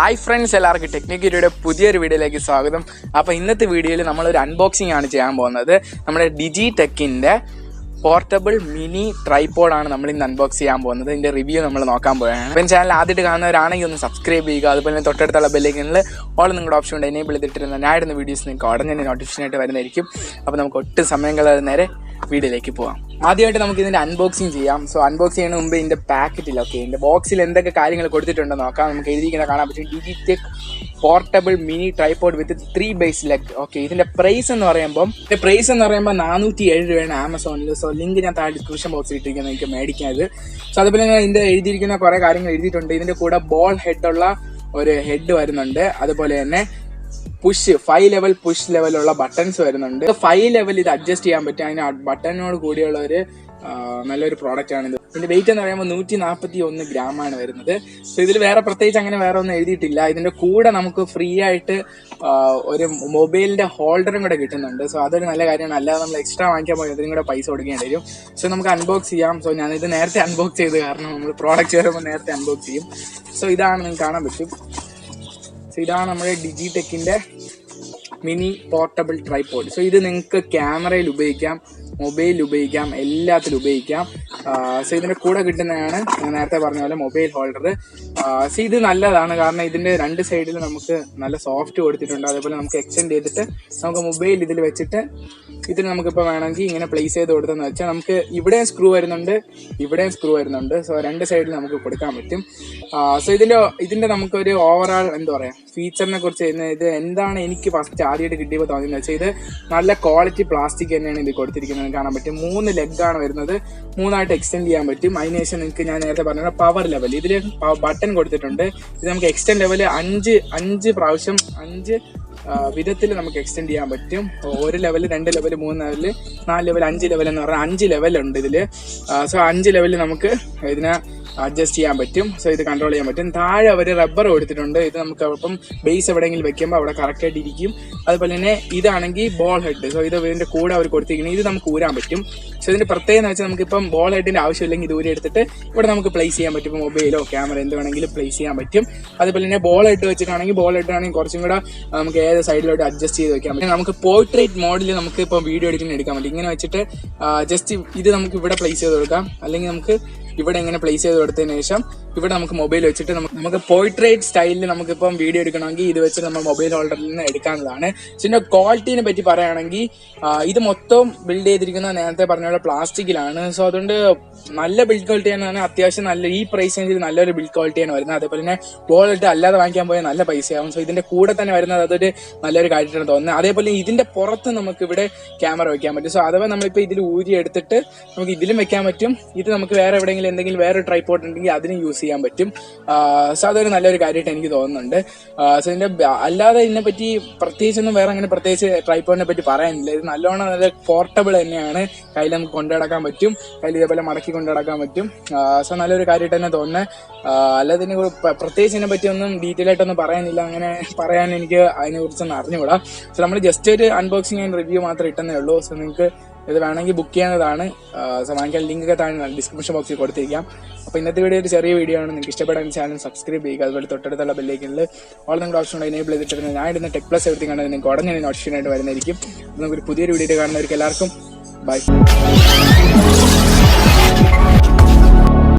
Hi friends, എല്ലാവർക്കും ടെക്നോക്യൂരിയുടെ പുതിയൊരു വീഡിയോയിലേക്ക് സ്വാഗതം. അപ്പോൾ ഇന്നത്തെ വീഡിയോയിൽ നമ്മളൊരു അൺബോക്സിംഗ് ആണ് ചെയ്യാൻ പോകുന്നത്. നമ്മുടെ ഡിജിടെക്കിൻ്റെ പോർട്ടബിൾ മിനി ട്രൈപോഡാണ് നമ്മൾ ഇന്ന് അൺബോക്സ് ചെയ്യാൻ പോകുന്നത്. ഇതിൻ്റെ റിവ്യൂ നമ്മൾ നോക്കാൻ പോവുകയാണ്. അപ്പം ചാനൽ ആദ്യമായിട്ട് കാണുന്നവരാണെങ്കിൽ ഒന്ന് സബ്സ്ക്രൈബ് ചെയ്യുക. അതുപോലെ തന്നെ തൊട്ടടുത്തുള്ള ബെല്ലൈക്കനിൽ ഓൾ നിങ്ങളുടെ ഓപ്ഷൻ ഉണ്ട് എനേബിൾ ചെയ്തിട്ടിരുന്ന ഞാൻ ഇടുന്ന വീഡിയോസ് നിങ്ങൾക്ക് ഉടനെ തന്നെ നോട്ടിഫിക്കേഷൻ ആയിട്ട് വരുന്നതായിരിക്കും. അപ്പോൾ നമുക്ക് ഒട്ടും സമയം കളയാതെ നേരെ വീഡിയോയിലേക്ക് പോകാം. ആദ്യമായിട്ട് നമുക്ക് ഇതിൻ്റെ അൺബോക്സിങ് ചെയ്യാം. സോ അൺബോക്സ് ചെയ്യുന്ന മുമ്പ് ഇതിൻ്റെ പാക്കറ്റിൽ ഇതിൻ്റെ ബോക്സിൽ എന്തൊക്കെ കാര്യങ്ങൾ കൊടുത്തിട്ടുണ്ടോ നോക്കാം. നമുക്ക് എഴുതിയിരിക്കുന്നത് കാണാൻ പറ്റും. ഡിജിടെക് പോർട്ടബിൾ മിനി ട്രൈപോഡ് വിത്ത് 3 ബേസ് ലെഗ്. ഇതിന്റെ പ്രൈസ് എന്ന് പറയുമ്പോൾ 407 രൂപയാണ് ആമസോണിൽ. സോ ലിങ്ക് ഞാൻ താഴെ ഡിസ്ക്രിപ്ഷൻ ബോക്സിൽ ഇട്ടിരിക്കുന്നത്, നിങ്ങൾക്ക് മേടിക്കാത്. സോ അതുപോലെ തന്നെ ഇതിന്റെ എഴുതിയിരിക്കുന്ന കുറെ കാര്യങ്ങൾ എഴുതിയിട്ടുണ്ട്. ഇതിന്റെ കൂടെ ബോൾ ഹെഡുള്ള ഒരു ഹെഡ് വരുന്നുണ്ട്. അതുപോലെ തന്നെ 5 ലെവൽ പുഷ് ലെവലുള്ള ബട്ടൺസ് വരുന്നുണ്ട്. 5 ലെവൽ ഇത് അഡ്ജസ്റ്റ് ചെയ്യാൻ പറ്റും. അതിന് ബട്ടണിനോട് കൂടിയുള്ള ഒരു നല്ലൊരു പ്രോഡക്റ്റ് ആണിത്. ഇതിന്റെ വെയിറ്റ് എന്ന് പറയുമ്പോൾ 141 ഗ്രാമാണ് വരുന്നത്. സോ ഇതിൽ പ്രത്യേകിച്ച് അങ്ങനെ വേറെ ഒന്നും എഴുതിയിട്ടില്ല. ഇതിന്റെ കൂടെ നമുക്ക് ഫ്രീ ആയിട്ട് ഒരു മൊബൈലിന്റെ ഹോൾഡറും കൂടെ കിട്ടുന്നുണ്ട്. സോ അതൊരു നല്ല കാര്യമാണ്. അല്ലാതെ നമ്മൾ എക്സ്ട്രാ വാങ്ങിക്കാൻ പോയി അതിനും കൂടെ പൈസ കൊടുക്കേണ്ടി വരും. സോ നമുക്ക് അൺബോക്സ് ചെയ്യാം. സോ ഞാനിത് നേരത്തെ അൺബോക്സ് ചെയ്ത്, കാരണം നമ്മൾ പ്രോഡക്റ്റ് വരുമ്പോൾ നേരത്തെ അൺബോക്സ് ചെയ്യും. സോ ഇതാണ് നിങ്ങൾക്ക് കാണാൻ പറ്റും. സോ ഇതാണ് നമ്മുടെ ഡിജിടെക്കിന്റെ മിനി പോർട്ടബിൾ ട്രൈപോഡ്. സോ ഇത് നിങ്ങൾക്ക് ക്യാമറയിൽ ഉപയോഗിക്കാം, മൊബൈലിൽ ഉപയോഗിക്കാം, എല്ലാത്തിലും ഉപയോഗിക്കാം. സോ ഇതിന്റെ കൂടെ കിട്ടുന്നതാണ് ഞാൻ നേരത്തെ പറഞ്ഞ പോലെ മൊബൈൽ ഹോൾഡർ. സോ ഇത് നല്ലതാണ്, കാരണം ഇതിന്റെ 2 സൈഡിൽ നമുക്ക് നല്ല സോഫ്റ്റ് കൊടുത്തിട്ടുണ്ട്. അതേപോലെ നമുക്ക് എക്സ്റ്റെൻഡ് ചെയ്തിട്ട് നമുക്ക് മൊബൈൽ ഇതിൽ വെച്ചിട്ട് ഇതിന് നമുക്കിപ്പോൾ വേണമെങ്കിൽ ഇങ്ങനെ പ്ലേസ് ചെയ്ത് കൊടുത്തെന്ന് വെച്ചാൽ നമുക്ക് ഇവിടെയും സ്ക്രൂ വരുന്നുണ്ട്, ഇവിടെയും സ്ക്രൂ വരുന്നുണ്ട്. സോ 2 സൈഡിൽ നമുക്ക് കൊടുക്കാൻ പറ്റും. സോ ഇതിന്റെ നമുക്കൊരു ഓവറോൾ എന്താ പറയാ ഫീച്ചറിനെ കുറിച്ച് ഇത് എന്താണ് എനിക്ക് ഫസ്റ്റ് ആദ്യമായിട്ട് കിട്ടിയപ്പോൾ തോന്നിയെന്ന് വെച്ചാൽ ഇത് നല്ല ക്വാളിറ്റി പ്ലാസ്റ്റിക് തന്നെയാണ് ഇത് കൊടുത്തിരിക്കുന്നത്. കാണാൻ പറ്റും. 3 ലെഗാണ് വരുന്നത്. 3 എക്സ്റ്റെൻഡ് ചെയ്യാൻ പറ്റും. അതിനുശേഷം നിങ്ങൾക്ക് ഞാൻ നേരത്തെ പറഞ്ഞ പവർ ലെവൽ ഇതിൽ ബട്ടൺ കൊടുത്തിട്ടുണ്ട്. ഇത് നമുക്ക് എക്സ്റ്റെൻഡ് ലെവൽ 5 പ്രാവശ്യം 5 വിധത്തിൽ നമുക്ക് എക്സ്റ്റെൻഡ് ചെയ്യാൻ പറ്റും. 1 level, 2 level, 3 level, 4 level, 5 level എന്ന് പറഞ്ഞാൽ 5 ലെവലുണ്ട് ഇതില്. സോ 5 ലെവലിൽ നമുക്ക് ഇതിനെ അഡ്ജസ്റ്റ് ചെയ്യാൻ പറ്റും. സോ ഇത് കൺട്രോൾ ചെയ്യാൻ പറ്റും. താഴെ അവർ റബ്ബർ കൊടുത്തിട്ടുണ്ട്. ഇത് നമുക്ക് അപ്പം ബേസ് എവിടെയെങ്കിലും വെക്കുമ്പോൾ അവിടെ കറക്റ്റ് ആയിട്ട് ഇരിക്കും. അതുപോലെ തന്നെ ഇതാണെങ്കിൽ ബോൾ ഹെഡ്. സോ ഇത് ഇതിന്റെ കൂടെ അവർ കൊടുത്തിരിക്കുന്നത്. ഇത് നമുക്ക് ഊരാൻ പറ്റും. സോ ഇതിന്റെ പ്രത്യേകത എന്ന് വെച്ചാൽ നമുക്കിപ്പം ബോൾ ഹെഡിന്റെ ആവശ്യമില്ലെങ്കിൽ ഇത് ഊരി എടുത്തിട്ട് ഇവിടെ നമുക്ക് പ്ലേസ് ചെയ്യാൻ പറ്റും. ഇപ്പോൾ മൊബൈലോ ക്യാമറ എന്ത് വേണമെങ്കിലും പ്ലേസ് ചെയ്യാൻ പറ്റും. അതുപോലെ തന്നെ ബോൾ ഹെഡ് വെച്ചിട്ടാണെങ്കിൽ ബോൾ ഹെഡ് ആണെങ്കിൽ കുറച്ചും കൂടെ നമുക്ക് ഏത് സൈഡിലോട്ട് അഡ്ജസ്റ്റ് ചെയ്ത് വെക്കാൻ പറ്റും. നമുക്ക് പോർട്രേറ്റ് മോഡിൽ നമുക്ക് ഇപ്പോൾ വീഡിയോ എടുക്കാൻ പറ്റും. ഇങ്ങനെ വെച്ചിട്ട് ജസ്റ്റ് ഇത് നമുക്ക് ഇവിടെ പ്ലേസ് ചെയ്ത് കൊടുക്കാം. അല്ലെങ്കിൽ നമുക്ക് ഇവിടെ ഇങ്ങനെ പ്ലേസ് ചെയ്ത് കൊടുത്തതിന് ശേഷം ഇവിടെ നമുക്ക് മൊബൈൽ വെച്ചിട്ട് നമുക്ക് പോർട്രേറ്റ് സ്റ്റൈലിൽ നമുക്കിപ്പം വീഡിയോ എടുക്കണമെങ്കിൽ ഇത് വെച്ച് നമ്മൾ മൊബൈൽ ഹോൾഡറിൽ നിന്ന് എടുക്കാനുള്ളതാണ്. ഇതിന്റെ ക്വാളിറ്റിനെ പറ്റി പറയുകയാണെങ്കിൽ ഇത് മൊത്തം ബിൽഡ് ചെയ്തിരിക്കുന്ന നേരത്തെ പറഞ്ഞ പോലെ പ്ലാസ്റ്റിക്കിലാണ്. സോ അതുകൊണ്ട് നല്ല ബിൽഡ് ക്വാളിറ്റിയാണ്. അത്യാവശ്യം നല്ല ഈ പ്രൈസ് റേഞ്ചിൽ നല്ലൊരു ബിൽഡ് ക്വാളിറ്റിയാണ് വരുന്നത്. അതേപോലെ തന്നെ ബോളിട്ട് അല്ലാതെ വാങ്ങിക്കാൻ പോയാൽ നല്ല പൈസയാവും. സോ ഇതിന്റെ കൂടെ തന്നെ വരുന്നത് അതൊരു നല്ലൊരു കാര്യമായിട്ടാണ് തോന്നുന്നത്. അതേപോലെ ഇതിന്റെ പുറത്ത് നമുക്ക് ഇവിടെ ക്യാമറ വെക്കാൻ പറ്റും. സോ അഥവാ നമ്മളിപ്പോൾ ഇതിൽ ഊരി എടുത്തിട്ട് നമുക്ക് ഇതിലും വെക്കാൻ പറ്റും. ഇത് നമുക്ക് വേറെ എവിടെയെങ്കിലും എന്തെങ്കിലും വേറെ ട്രൈപോഡ് ഉണ്ടെങ്കിൽ അതിന് യൂസ് ചെയ്യാൻ പറ്റും. സോ അതൊരു നല്ലൊരു കാര്യമായിട്ട് എനിക്ക് തോന്നുന്നുണ്ട്. സോ ഇതിന്റെ അല്ലാതെ ഇതിനെപ്പറ്റി പ്രത്യേകിച്ചൊന്നും വേറെ അങ്ങനെ പ്രത്യേകിച്ച് ട്രൈപോഡിനെ പറ്റി പറയാനില്ല. ഇത് നല്ലോണം നല്ല പോർട്ടബിൾ തന്നെയാണ്. കയ്യിൽ നമുക്ക് കൊണ്ടുനടക്കാൻ പറ്റും, കയ്യിൽ ഇതേപോലെ മടക്കി കൊണ്ടുനടക്കാൻ പറ്റും. സോ നല്ലൊരു കാര്യമായിട്ട് തന്നെ തോന്നുന്നത്. അല്ലാതെ ഇതിനെ പ്രത്യേകിച്ച് ഇതിനെ പറ്റി ഒന്നും ഡീറ്റെയിൽ ആയിട്ടൊന്നും പറയാനില്ല. അങ്ങനെ പറയാൻ എനിക്ക് അതിനെ കുറിച്ചൊന്നും അറിഞ്ഞുകൂടാ. സോ നമ്മൾ ജസ്റ്റ് ഒരു അൺബോക്സിംഗ് ആൻഡ് റിവ്യൂ മാത്രമേ ഇട്ടെന്നേ ഉള്ളൂ. സോ നിങ്ങൾക്ക് ഇത് വേണമെങ്കിൽ ബുക്ക് ചെയ്യാവുന്നതാണ്. സോ വാങ്ങിക്കാൻ ലിങ്ക് ഒക്കെ താഴെ ഡിസ്ക്രിപ്ഷൻ ബോക്സിൽ കൊടുത്തിരിക്കാം. അപ്പോൾ ഇന്നത്തെ വീഡിയോ ഒരു ചെറിയ വീഡിയോ ആണ്. നിങ്ങൾക്ക് ഇഷ്ടപ്പെടാൻ ചാനൽ സബ്സ്ക്രൈബ് ചെയ്യുക. അതുപോലെ തൊട്ടടുത്തുള്ള ബെല്ലൈക്കനിൽ ഓൾ നിങ്ങളുടെ ഓപ്ഷൻ എനേബിൾ ചെയ്തിട്ടുണ്ട്. ഞാൻ ഇടുന്ന ടെക് പ്ലസ് എവരിത്തിങ് കണ്ടത് നിങ്ങൾക്ക് ഉടനെ നോട്ടിഫിക്കേഷൻ ആയിട്ട് വരുന്നതായിരിക്കും. നമുക്കൊരു പുതിയൊരു വീഡിയോ കാണുന്നവർക്ക് എല്ലാവർക്കും ബൈ.